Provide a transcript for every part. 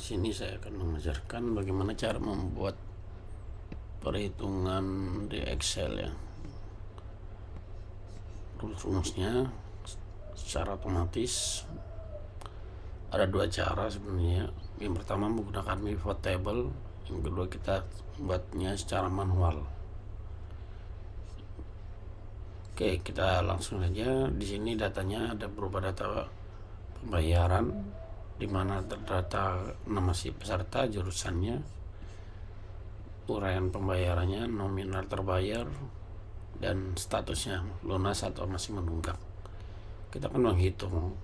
sini saya akan mengajarkan bagaimana cara membuat perhitungan di Excel ya. Rumusnya secara otomatis ada dua cara sebenarnya. Yang pertama menggunakan pivot table, yang kedua kita buatnya secara manual. Oke, kita langsung aja. Di sini datanya ada berupa data pembayaran, di mana terdata nama si peserta, jurusannya, uraian pembayarannya, nominal terbayar, dan statusnya lunas atau masih menunggak. Kita akan menghitung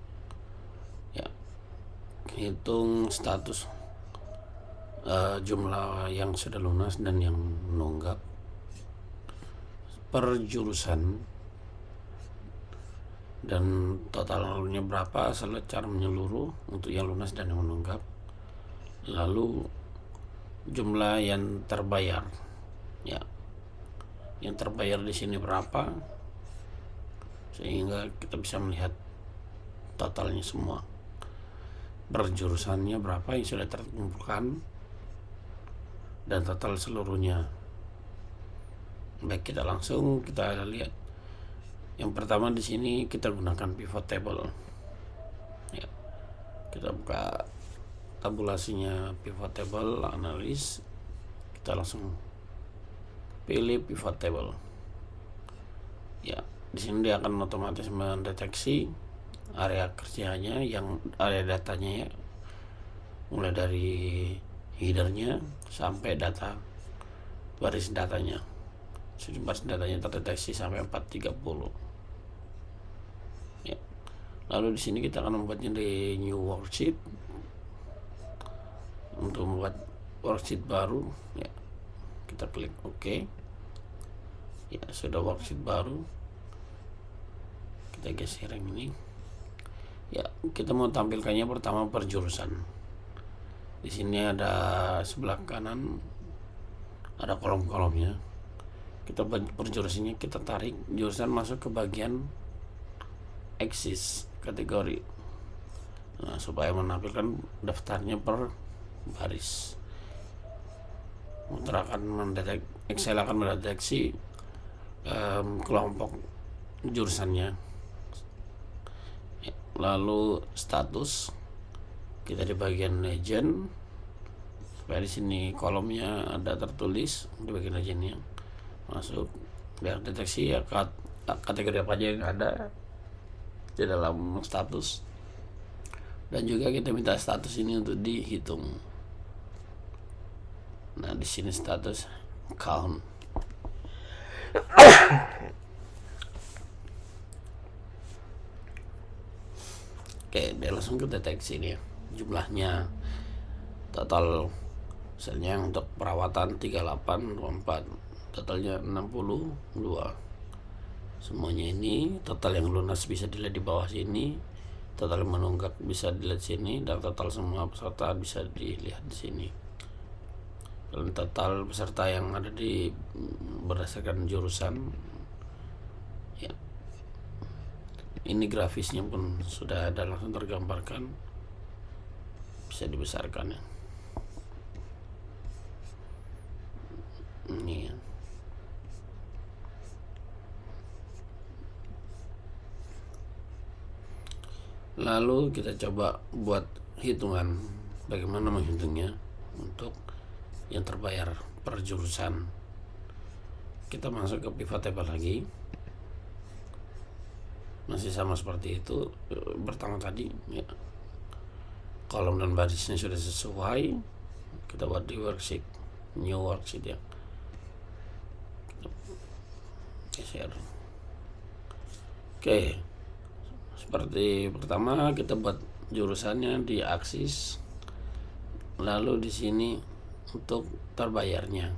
ya, hitung status jumlah yang sudah lunas dan yang menunggak per jurusan, dan totalnya berapa secara menyeluruh untuk yang lunas dan yang menunggak. Lalu jumlah yang terbayar ya, yang terbayar di sini berapa, sehingga kita bisa melihat totalnya semua. Per jurusannya berapa yang sudah terkumpulkan dan total seluruhnya. Baik, kita langsung kita lihat. Yang pertama di sini kita gunakan pivot table. Ya, kita buka tabulasinya pivot table, analis. Kita langsung pilih pivot table. Ya, di sini dia akan otomatis mendeteksi area kerjanya, yang area datanya ya, mulai dari headernya sampai data baris datanya. Baris datanya terdeteksi sampai 430. Ya. Lalu di sini kita akan membuatnya di new worksheet. Untuk membuat worksheet baru, ya, kita klik OK. Ya, sudah worksheet baru. Kita geser yang ini. Ya, kita mau tampilkannya pertama per jurusan. Di sini ada sebelah kanan ada kolom-kolomnya. Kita per jurusannya kita tarik jurusan masuk ke bagian axis kategori. Nah, supaya menampilkan daftarnya per baris. Excel akan mendeteksi kelompok jurusannya. Lalu status kita di bagian legend, supaya di sini kolomnya ada tertulis di bagian legendnya. Masuk biar deteksi ya kategori apa aja yang ada di dalam status, dan juga kita minta status ini untuk dihitung. Nah, di sini status count. Oke, dia langsung ke deteksi nih jumlahnya. Total misalnya untuk perawatan 3824, totalnya 62. Semuanya ini total yang lunas bisa dilihat di bawah sini, total yang menunggak bisa dilihat sini, dan total semua peserta bisa dilihat di sini. Dan total peserta yang ada di berdasarkan jurusan ya. Ini grafisnya pun sudah ada langsung tergambarkan, bisa dibesarkan ya. Ini ya. Lalu kita coba buat hitungan bagaimana menghitungnya untuk yang terbayar per jurusan. Kita masuk ke pivot table lagi, masih sama seperti itu pertama tadi ya. Kolom dan barisnya sudah sesuai, kita buat di worksheet, new worksheet ya. Geser. Oke, seperti pertama kita buat jurusannya di aksis, lalu di sini untuk terbayarnya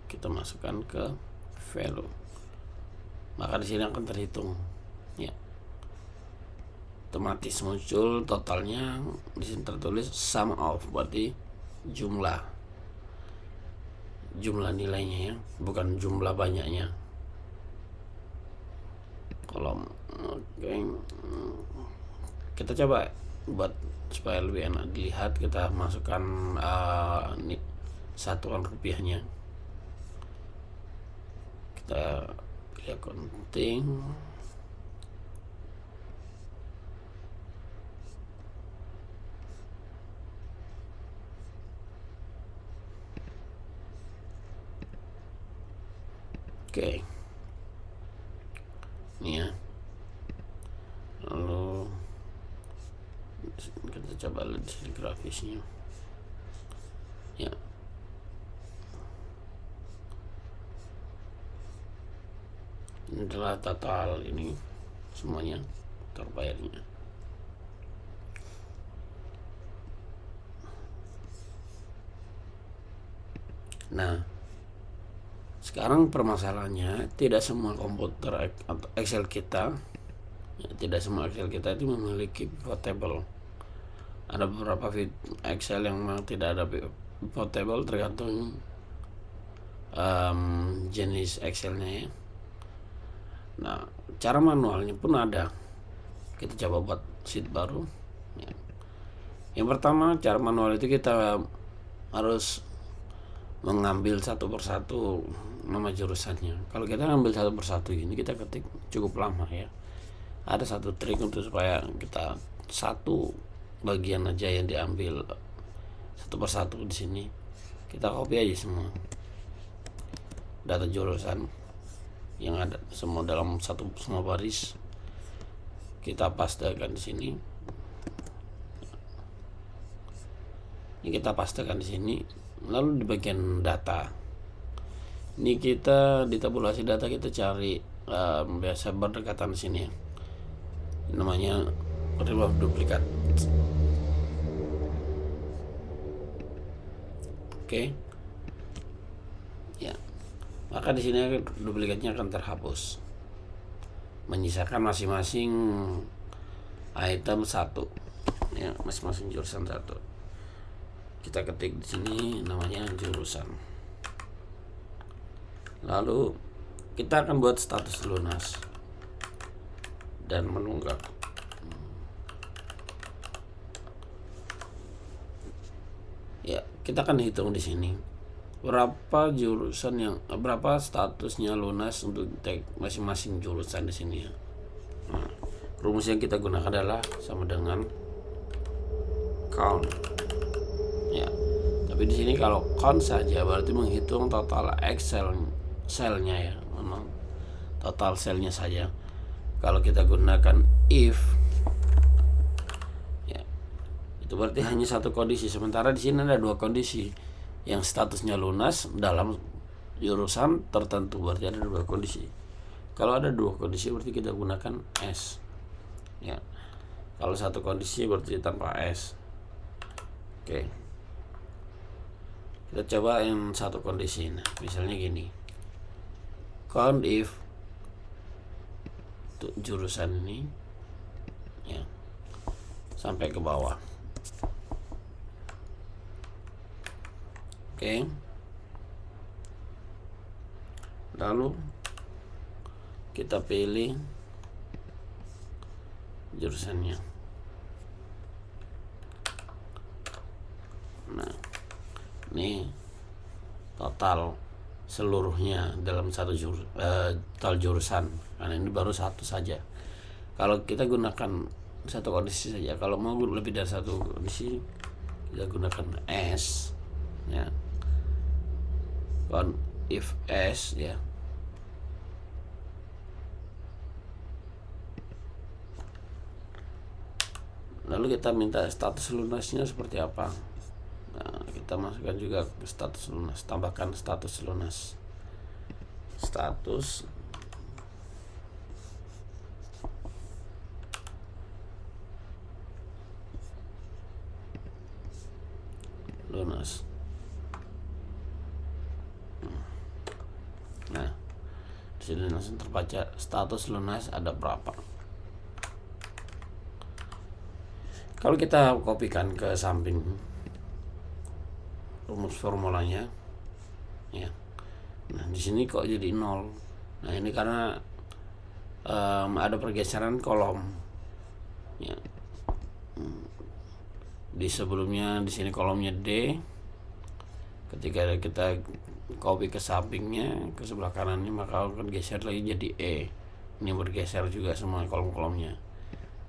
kita masukkan ke value, maka di sini akan terhitung ya, otomatis muncul totalnya. Di sini tertulis sum of, berarti jumlah nilainya ya, bukan jumlah banyaknya. Kolom. Oke, kita coba buat supaya lebih enak dilihat, kita masukkan ini satuan rupiahnya. Kita pilih accounting, oke, ini ya. Lalu kita coba lihat di grafisnya ya. Ini adalah total ini semuanya terbayarnya. Nah, sekarang permasalahannya tidak semua komputer atau Excel kita, tidak semua Excel kita itu memiliki pivot table. Ada beberapa Excel yang memang tidak ada pivot table, tergantung jenis Excelnya ya. Nah, cara manualnya pun ada. Kita coba buat sheet baru ya. Yang pertama, cara manual itu kita harus mengambil satu persatu nama jurusannya. Kalau kita ngambil satu persatu ini, kita ketik cukup lama ya. Ada satu trik untuk supaya kita satu bagian aja yang diambil satu persatu di sini. Kita copy aja semua data jurusan yang ada semua dalam semua baris, kita pastekan di sini. Ini kita pastekan di sini. Lalu di bagian data ini, kita di tabulasi data kita cari biasa berdekatan di sini ya. Namanya remove duplikat. Oke. Ya. Maka di sini duplikatnya akan terhapus. Menyisakan masing-masing item satu. Ya, masing-masing jurusan satu. Kita ketik di sini namanya jurusan. Lalu kita akan buat status lunas dan menunggak. Ya, kita akan hitung di sini berapa jurusan yang berapa statusnya lunas untuk masing-masing jurusan di sini ya. Nah, rumus yang kita gunakan adalah sama dengan count. Ya, tapi di sini kalau count saja berarti menghitung total Excel selnya ya, memang total selnya saja. Kalau kita gunakan if, ya, itu berarti hanya satu kondisi. Sementara di sini ada dua kondisi, yang statusnya lunas dalam jurusan tertentu, berarti ada dua kondisi. Kalau ada dua kondisi berarti kita gunakan S. Ya, kalau satu kondisi berarti tanpa S. Oke. Kita coba yang satu kondisi. Nah, misalnya gini, count if untuk jurusan ini ya sampai ke bawah. Oke. Lalu kita pilih jurusannya. Nah, ini total seluruhnya dalam satu total jurusan. Karena ini baru satu saja. Kalau kita gunakan satu kondisi saja, kalau mau lebih dari satu kondisi kita gunakan S ya. Count if S ya. Lalu kita minta status lunasnya seperti apa. Nah, kita masukkan juga status lunas, tambahkan status lunas. Status lunas. Nah, di sini langsung terbaca status lunas ada berapa. Kalau kita kopikan ke samping rumus formulanya ya. Nah, di sini kok jadi 0. Nah, ini karena ada pergeseran kolom ya. di sebelumnya di sini kolomnya D, ketika kita copy ke sampingnya ke sebelah kanannya maka akan geser lagi jadi E. Ini bergeser juga semua kolom-kolomnya.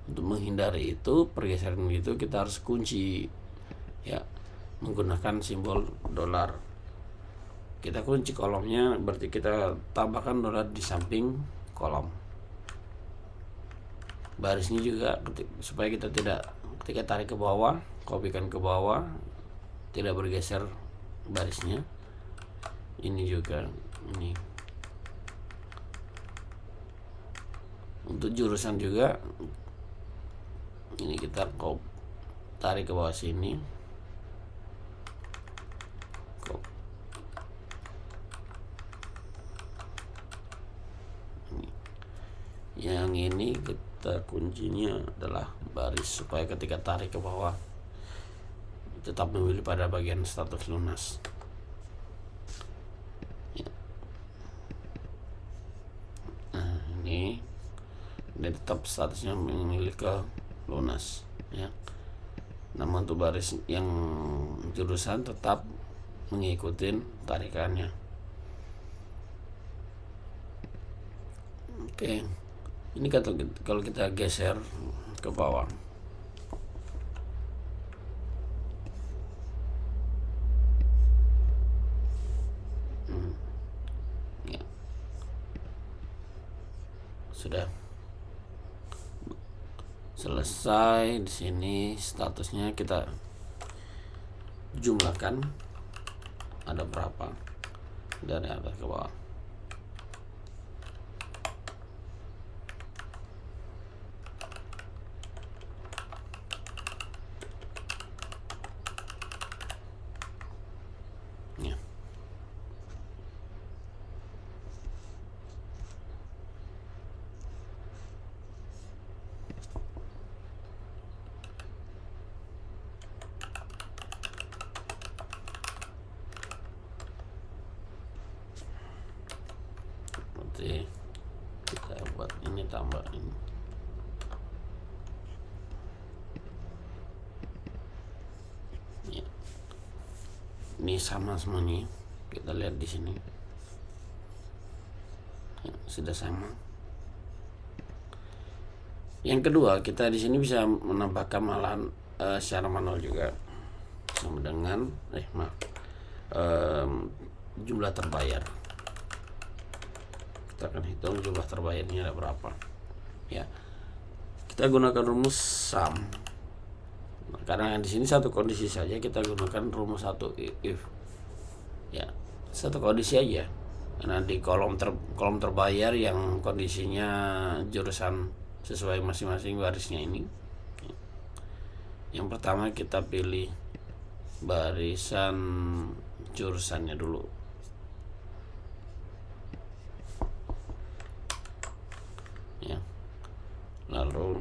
Untuk menghindari itu pergeseran itu kita harus kunci ya menggunakan simbol dolar. Kita kunci kolomnya berarti kita tambahkan dolar di samping kolom. Barisnya juga supaya kita tidak ketika tarik ke bawah, kopikan ke bawah tidak bergeser barisnya. Ini juga ini. Untuk jurusan juga ini kita tarik ke bawah sini. Yang ini kita kuncinya adalah baris supaya ketika tarik ke bawah tetap memilih pada bagian status lunas ya. Nah ini tetap statusnya memilih ke lunas ya. Namun untuk baris yang jurusan tetap mengikuti tarikannya. Oke, ini kalau kita geser ke bawah ya. Sudah selesai. Di sini statusnya kita jumlahkan ada berapa dari atas ke bawah. Ya. Berarti kita buat ini tambah ini. Ya. Ini sama semuanya. Kita lihat di sini. Ya, sudah sama. Yang kedua, kita di sini bisa menambahkan malahan secara manual juga sama dengan jumlah terbayar. Kita akan hitung jumlah terbayarnya ada berapa. Ya, kita gunakan rumus sum. Karena di sini satu kondisi saja, kita gunakan rumus satu if. Ya, satu kondisi aja. Karena di kolom terbayar yang kondisinya jurusan sesuai masing-masing barisnya ini. Yang pertama kita pilih barisan jurusannya dulu. Ya. Lalu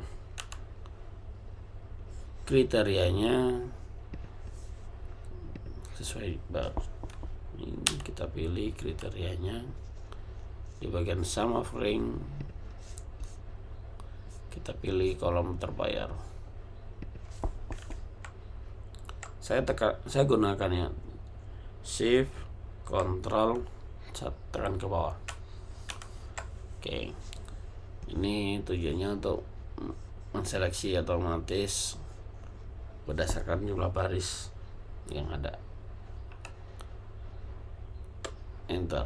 kriterianya sesuai baris. Ini kita pilih kriterianya di bagian sum of ring. Kita pilih kolom terbayar. Saya gunakannya shift control tekan ke bawah. Oke. Ini tujuannya untuk menseleksi otomatis berdasarkan jumlah baris yang ada. Enter.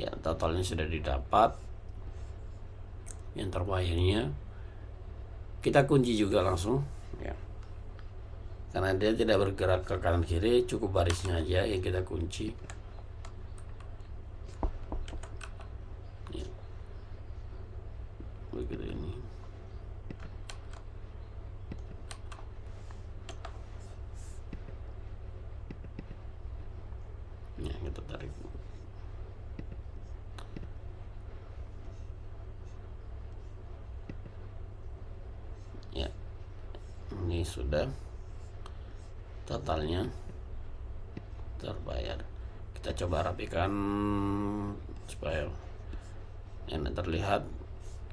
Ya, totalnya sudah didapat. Yang terbayarnya kita kunci juga langsung ya. Karena dia tidak bergerak ke kanan kiri, cukup barisnya aja yang kita kunci. Ya. Begitu ini. Ya, kita tarik. Ya, ini sudah totalnya terbayar. Kita coba rapikan supaya yang terlihat.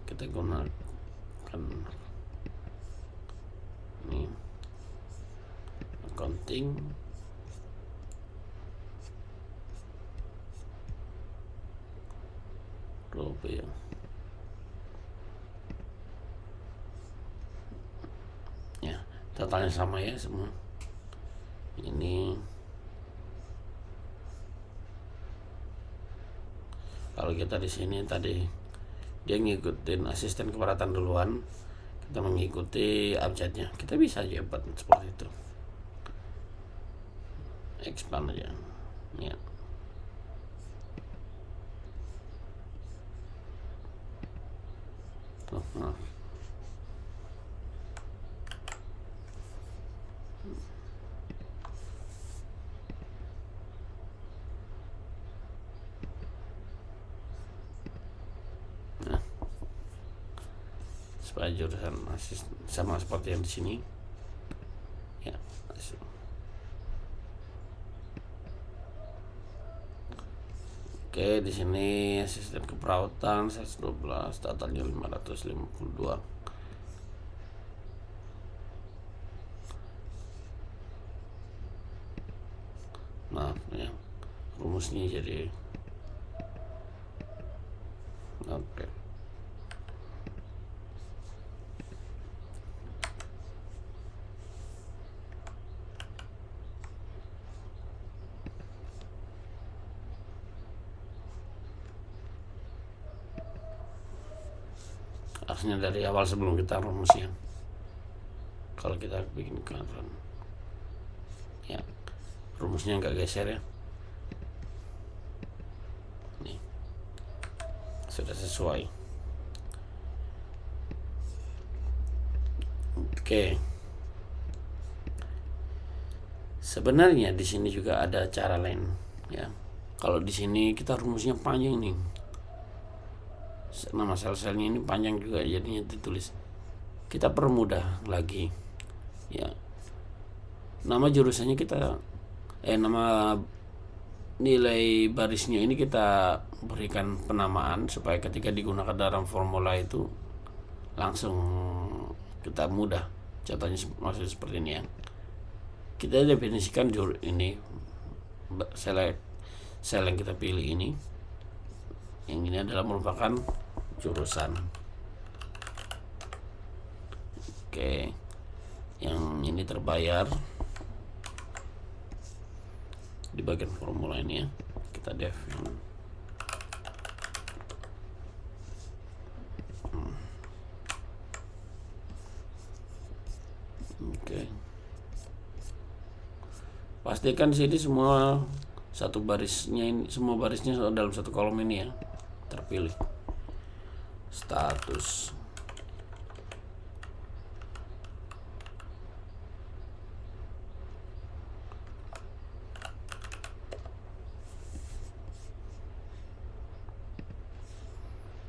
Kita gunakan casting. Rupiah. Ya, totalnya sama ya semua. Ini kalau kita di sini tadi dia ngikutin asisten keberatan duluan, kita mengikuti abjadnya, kita bisa aja buat seperti itu. Expand aja ya. Nah. Supaya jurusan masih sama seperti yang di sini ya. Oke, di sini asisten keperawatan 112, totalnya 552. Maaf ya, rumusnya jadi oke. Harusnya dari awal sebelum kita rumusnya, kalau kita bikin kan ya, rumusnya nggak geser ya. Nih sudah sesuai. Oke, sebenarnya di sini juga ada cara lain ya. Kalau di sini kita rumusnya panjang nih, nama sel-selnya ini panjang juga, jadinya ditulis. Kita permudah lagi ya, nama jurusannya kita nama nilai barisnya ini kita berikan penamaan supaya ketika digunakan dalam formula itu langsung kita mudah. Contohnya maksudnya seperti ini ya, kita definisikan ini sel yang kita pilih ini, yang ini adalah merupakan jurusan. Oke, yang ini terbayar di bagian formula ini ya, kita def oke. Pastikan sini semua satu barisnya ini, semua barisnya dalam satu kolom ini ya, terpilih. Status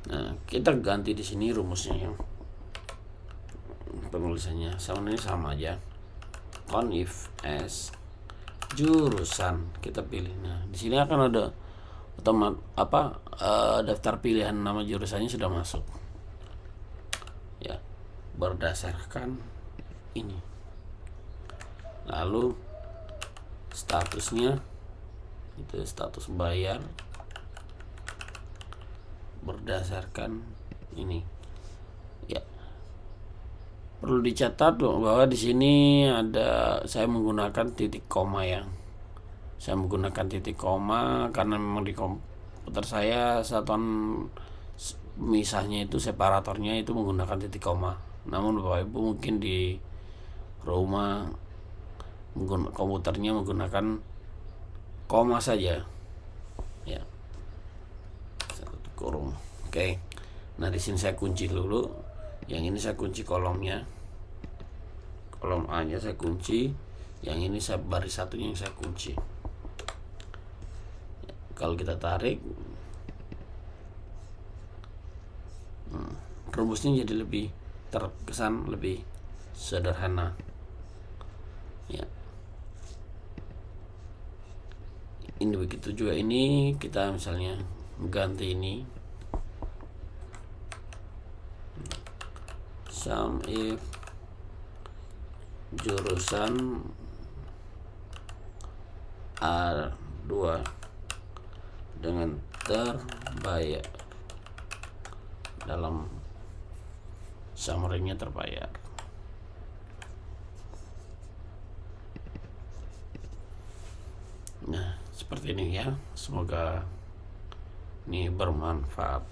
nah, kita ganti di sini rumusnya ya, penulisannya sama aja. Con if s jurusan kita pilih. Nah, di sini akan ada daftar pilihan nama jurusannya sudah masuk ya, berdasarkan ini. Lalu statusnya itu status bayar berdasarkan ini ya. Perlu dicatat bahwa di sini saya menggunakan titik koma ya. Saya menggunakan titik koma karena memang di komputer saya satuan misahnya itu, separatornya itu menggunakan titik koma. Namun Bapak Ibu mungkin di rumah komputernya menggunakan koma saja ya, satu kurung. Oke. Nah, di sini saya kunci dulu. Yang ini saya kunci kolomnya, kolom A nya saya kunci, yang ini saya baris satunya yang saya kunci. Kalau kita tarik rumusnya jadi lebih terkesan lebih sederhana ya. Ini begitu juga ini, kita misalnya ganti ini sum if jurusan A2 dengan terbayar dalam summaringnya terbayar. Nah, seperti ini ya. Semoga ini bermanfaat.